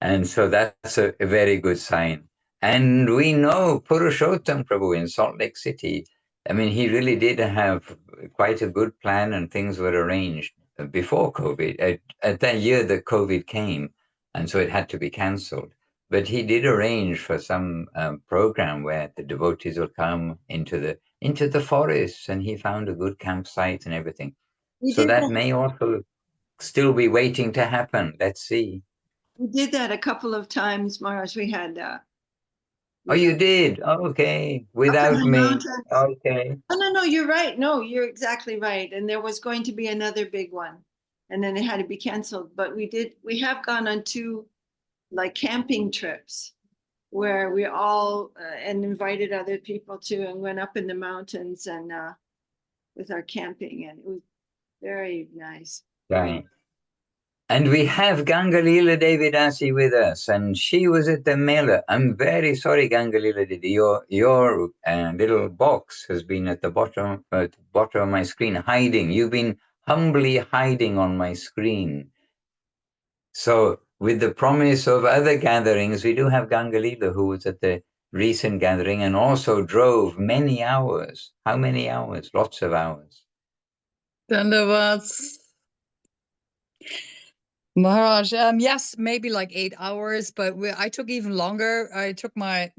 And so that's a very good sign. And we know Purushottam Prabhu in Salt Lake City, I mean, he really did have quite a good plan and things were arranged before COVID, at that year that COVID came, and so it had to be cancelled. But he did arrange for some program where the devotees will come into the forests, and he found a good campsite and everything. We So did that that. may also still be waiting to happen. Let's see. We did that a couple of times, Maharaj. We had Oh, you did? Okay. up in Without the me. mountains. Okay. No, you're right. No, you're exactly right. And there was going to be another big one, and then it had to be canceled. But we have gone on 2 like camping trips where we all and invited other people too, and went up in the mountains and with our camping, and it was very nice. Right. And we have Govinda Devi Dasi with us, and she was at the Mela. I'm very sorry, Govinda Devi. Your little box has been at the bottom of my screen, hiding. You've been humbly hiding on my screen. So, with the promise of other gatherings, we do have Govinda, who was at the recent gathering and also drove many hours. How many hours? Lots of hours. Dandavats. Maharaj, yes, maybe like 8 hours, but I took even longer. I took my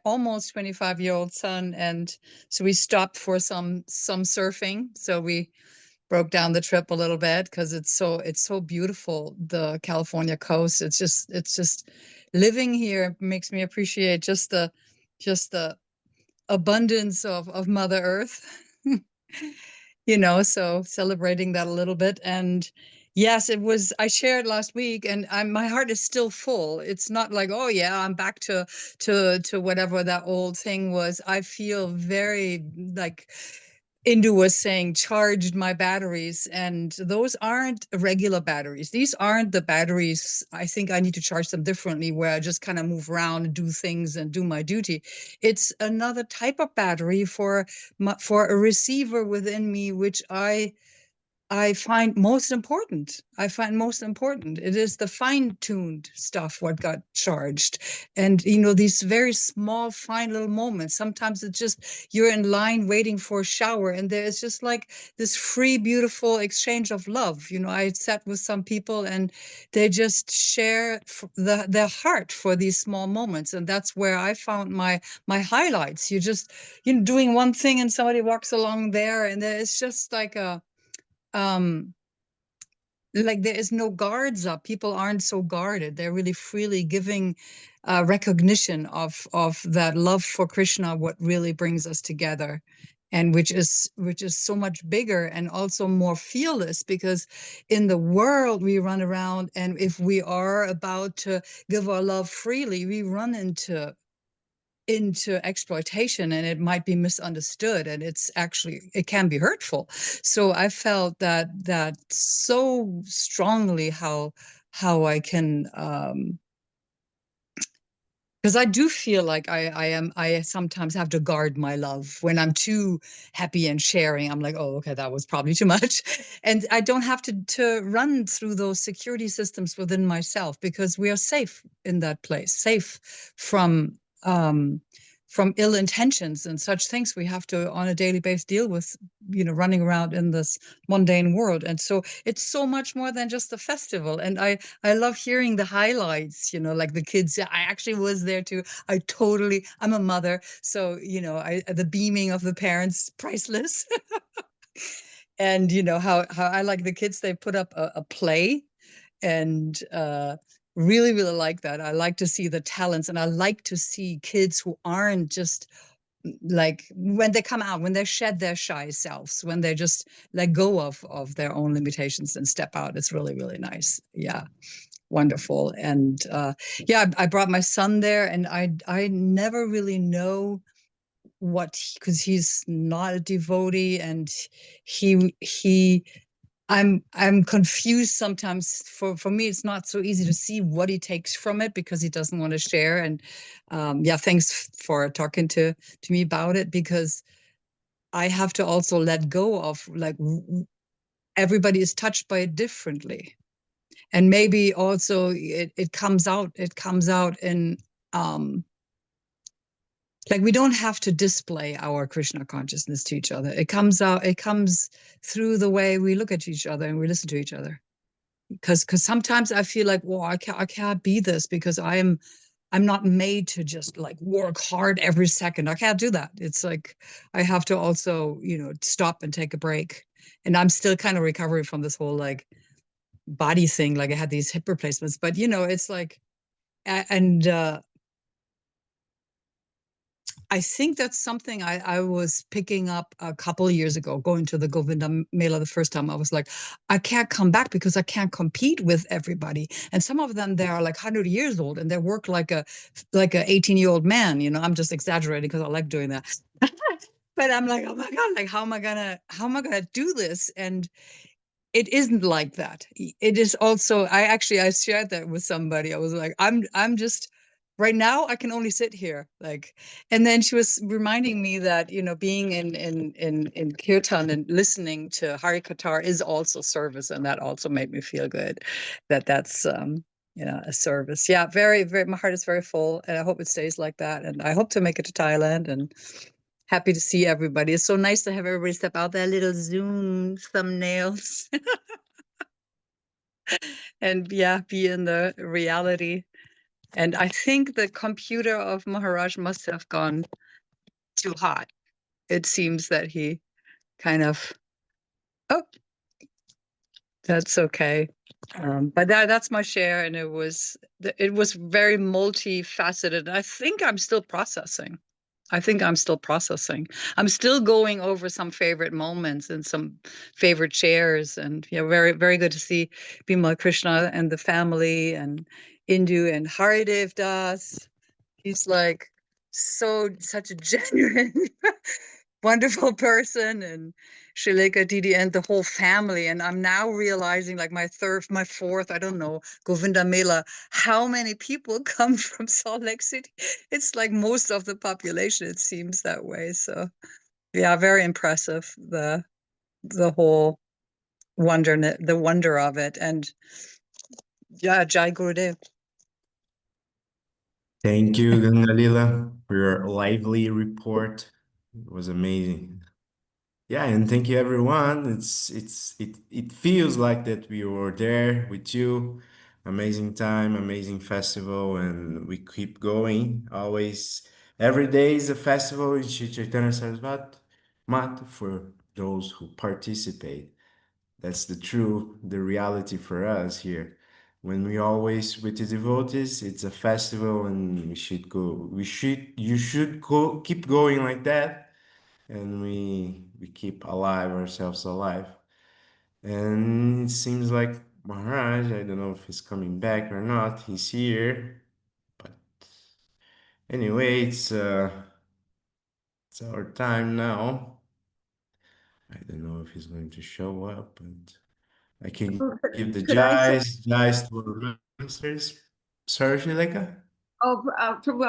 almost 25-year-old son, and so we stopped for some surfing. So we broke down the trip a little bit because it's so beautiful, the California coast. It's just living here makes me appreciate just the abundance of Mother Earth. So celebrating that a little bit. And yes, I shared last week, and my heart is still full. It's not like, oh yeah, I'm back to whatever that old thing was. I feel very, like Indu was saying, charged my batteries, and those aren't regular batteries. These aren't the batteries. I think I need to charge them differently, where I just kind of move around and do things and do my duty. It's another type of battery for a receiver within me, which I find most important. It is the fine-tuned stuff what got charged. And, these very small, fine little moments. Sometimes it's just you're in line waiting for a shower, and there's just like this free, beautiful exchange of love. I sat with some people, and they just share their heart for these small moments. And that's where I found my highlights. You're just, doing one thing, and somebody walks along there, and it's just like like there is no guards up. People aren't so guarded. They're really freely giving recognition of that love for Krishna, what really brings us together, and which is so much bigger and also more fearless, because in the world we run around, and if we are about to give our love freely, we run into exploitation, and it might be misunderstood, and it can be hurtful. So I felt that so strongly, how I can, because I do feel like I sometimes have to guard my love when I'm too happy and sharing. I'm like, oh, okay, that was probably too much. And I don't have to run through those security systems within myself, because we are safe in that place, safe from from ill intentions and such things we have to on a daily basis deal with, running around in this mundane world. And so it's so much more than just a festival. And I love hearing the highlights, like the kids. I actually was there too. I'm a mother, so the beaming of the parents, priceless. And how I like the kids, they put up a play, and really, really like that. I like to see the talents, and I like to see kids who aren't just like, when they come out, when they shed their shy selves, when they just let go of their own limitations and step out. It's really, really nice. Yeah, wonderful. And I brought my son there, and I never really know because he's not a devotee, and I'm confused sometimes. For me, it's not so easy to see what he takes from it, because he doesn't want to share. And thanks for talking to me about it, because I have to also let go of, like, everybody is touched by it differently. And maybe also it comes out in like, we don't have to display our Krishna consciousness to each other. It comes through the way we look at each other and we listen to each other. Because sometimes I feel like, well, I can't be this, because I'm not made to just like work hard every second. I can't do that. It's like, I have to also, stop and take a break. And I'm still kind of recovering from this whole like body thing. Like, I had these hip replacements, but it's like, and I think that's something I was picking up a couple of years ago, going to the Govinda Mela the first time. I was like, I can't come back because I can't compete with everybody. And some of them, they are like 100 years old, and they work like a 18-year-old man. I'm just exaggerating because I like doing that. But I'm like, oh my God, like, how am I gonna do this? And it isn't like that. It is also, I shared that with somebody. I was like, I'm just, right now I can only sit here. Like, and then she was reminding me that, being in kirtan and listening to Hari Katar is also service. And that also made me feel good, that's a service. Yeah, very, very, my heart is very full, and I hope it stays like that. And I hope to make it to Thailand, and happy to see everybody. It's so nice to have everybody step out their little Zoom thumbnails and be in the reality. And I think the computer of Maharaj must have gone too hot. It seems that he kind of, oh, that's okay. But that's my share, and it was very multifaceted. I think I'm still processing. I'm still going over some favorite moments and some favorite shares, and very, very good to see Bimal, Krishna and the family, and Indu and Haridev Das. He's like such a genuine, wonderful person, and Srilekha Devi and the whole family. And I'm now realizing, like, my fourth, I don't know, Govinda Mela, how many people come from Salt Lake City. It's like most of the population, it seems that way. So very impressive, the whole the wonder of it. And Jai Gurudev. Thank you, Gangalila, for your lively report. It was amazing. Yeah, and thank you, everyone. It feels like that we were there with you. Amazing time, amazing festival, and we keep going. Always, every day is a festival in Shri Chaitanya Sarasvat Mat for those who participate. That's the reality for us here. When we always with the devotees, it's a festival, and you should go, keep going like that, and we keep ourselves alive. And it seems like Maharaj, I don't know if he's coming back or not. He's here, but anyway, it's our time now. I don't know if he's going to show up, but I can give the Could I say, jais to our ministers. Sorry, Srilekha? Prabhu,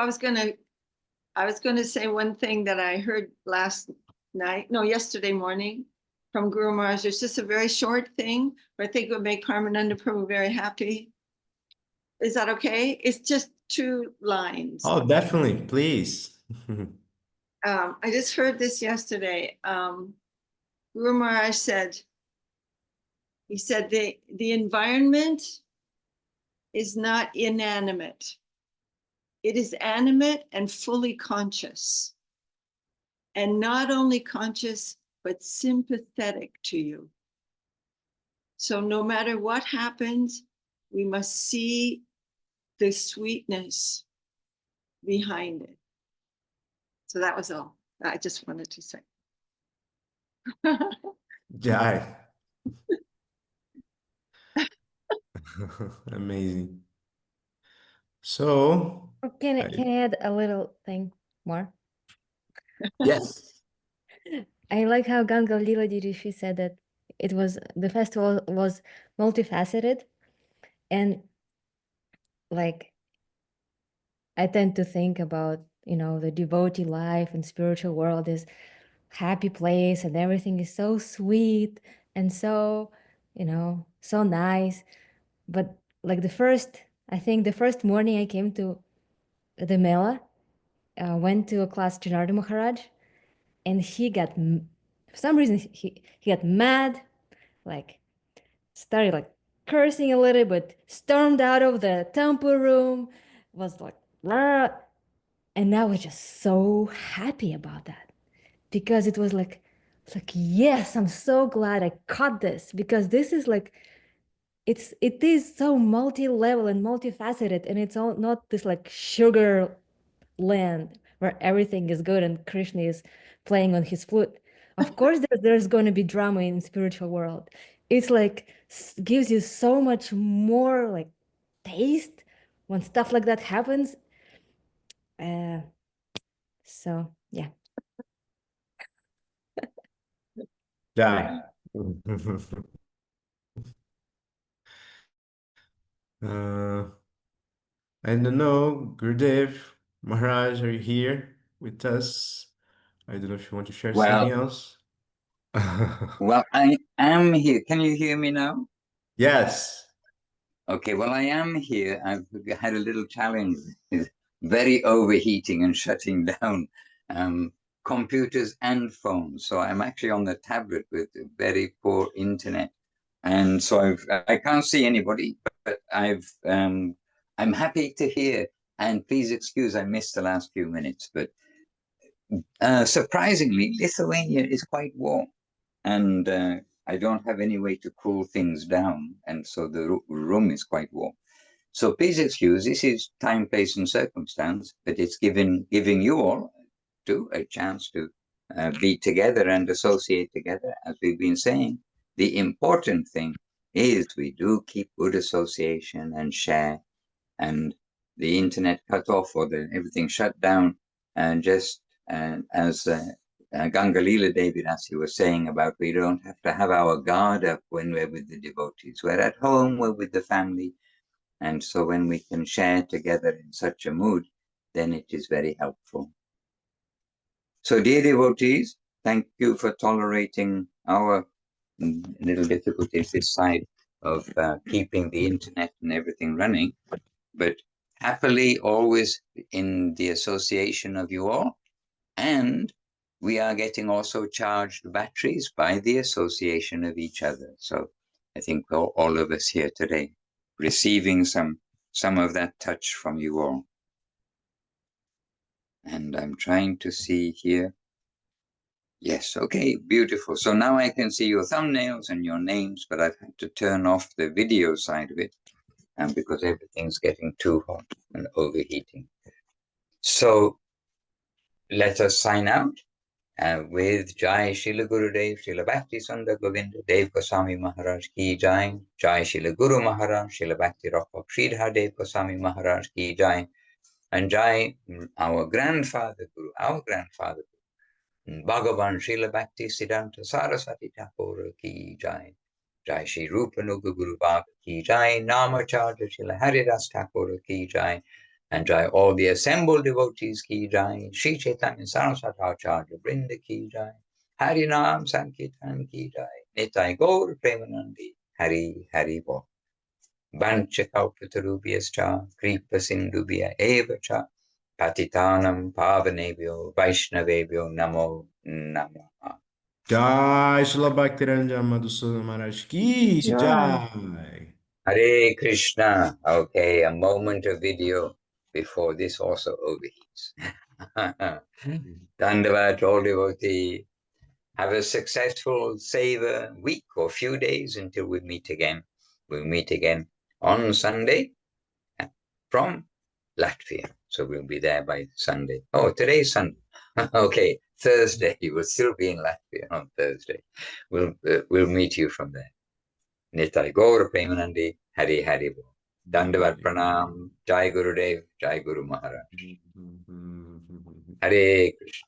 I was gonna say one thing that I heard yesterday morning from Guru Maharaj. It's just a very short thing, but I think it would make Karmananda Prabhu very happy. Is that okay? It's just 2 lines. Oh, definitely, please. I just heard this yesterday. Guru Maharaj said, he said the environment is not inanimate. It is animate and fully conscious. And not only conscious, but sympathetic to you. So no matter what happens, we must see the sweetness behind it. So that was all I just wanted to say. Jai. Amazing. So, Can I add a little thing more? yes. I like how Ganga Lila Dirishi said that the festival was multifaceted, and like I tend to think about, the devotee life and spiritual world is happy place and everything is so sweet and so, so nice. But like I think the first morning I came to the Mela, went to a class Janardhan Maharaj, and he got, for some reason, he got mad, like started like cursing a little, but stormed out of the temple room, was like, "Rah." And I was just so happy about that, because it was like, yes, I'm so glad I caught this, because this is like, it is so multi-level and multifaceted, and it's all not this like sugar land where everything is good and Krishna is playing on his flute. Of course, there's going to be drama in spiritual world. It's like gives you so much more like taste when stuff like that happens. So yeah. Jai. I don't know, Gurudev, Maharaj, are you here with us? I don't know if you want to share something else. Well, I am here. Can you hear me now? Yes. Okay, well, I am here. I've had a little challenge with very overheating and shutting down computers and phones. So I'm actually on the tablet with very poor internet. And so I can't see anybody, but I'm happy to hear. And please excuse, I missed the last few minutes, but surprisingly, Lithuania is quite warm. And I don't have any way to cool things down. And so the room is quite warm. So please excuse, this is time, place, and circumstance, but it's giving you all a chance to be together and associate together, as we've been saying. The important thing is we do keep good association and share, and the internet cut off or everything shut down, and just as Gangalila Devi Dasi was saying about, we don't have to have our guard up when we're with the devotees. We're at home, we're with the family. And so when we can share together in such a mood, then it is very helpful. So dear devotees, thank you for tolerating our little difficulties this side of keeping the internet and everything running, but happily always in the association of you all. And we are getting also charged batteries by the association of each other. So I think all of us here today receiving some of that touch from you all. And I'm trying to see here. Yes, okay, beautiful. So now I can see your thumbnails and your names, but I've had to turn off the video side of it, and because everything's getting too hot and overheating. So let us sign out with Jai Srila Gurudev, Srila Bhakti Sundar Govinda Dev Goswami Maharaj ki Jai, Jai Srila Guru Maharaj, Srila Bhakti Rakha Sridhar Dev Goswami Maharaj ki Jai, and Jai, our grandfather Guru, Bhagavan Srila Bhakti Siddhanta Saraswati Thakur ki Jai, Jai Shri Rupa Nuga Guru Baba ki Jai, Namacharya Srila Haridas Thakur ki Jai, and Jai all the assembled devotees ki Jai, Shri Chaitanya Saraswati Acharya Brinda ki Jai, Hari Nam Sankirtan ki Jai, Nitai Gaur Premanandi, Hari Hari Bol. Vancha Kalpatarubhyascha, Kripa Sindhubhya Eva cha, Patitanam Pavanebhyo Vaishnavebhyo Namo Namaha. Jai Srila Bhaktivedanta Madhusudan Maharaj ki Jai. jai. Hare Krishna. Okay, a moment of video before this also overheats. Dandavat, all devotees. Have a successful Seva week or few days until we meet again. We'll meet again on Sunday from Latvia. So we'll be there by Sunday. Oh, today's Sunday. Okay, Thursday. You will still be in Latvia on Thursday. We'll meet you from there. Nitai Gaur Premanandi, Hari Hari Bol. Dandavat Pranam, Jai Gurudev, Jai Guru Maharaj. Hare Krishna.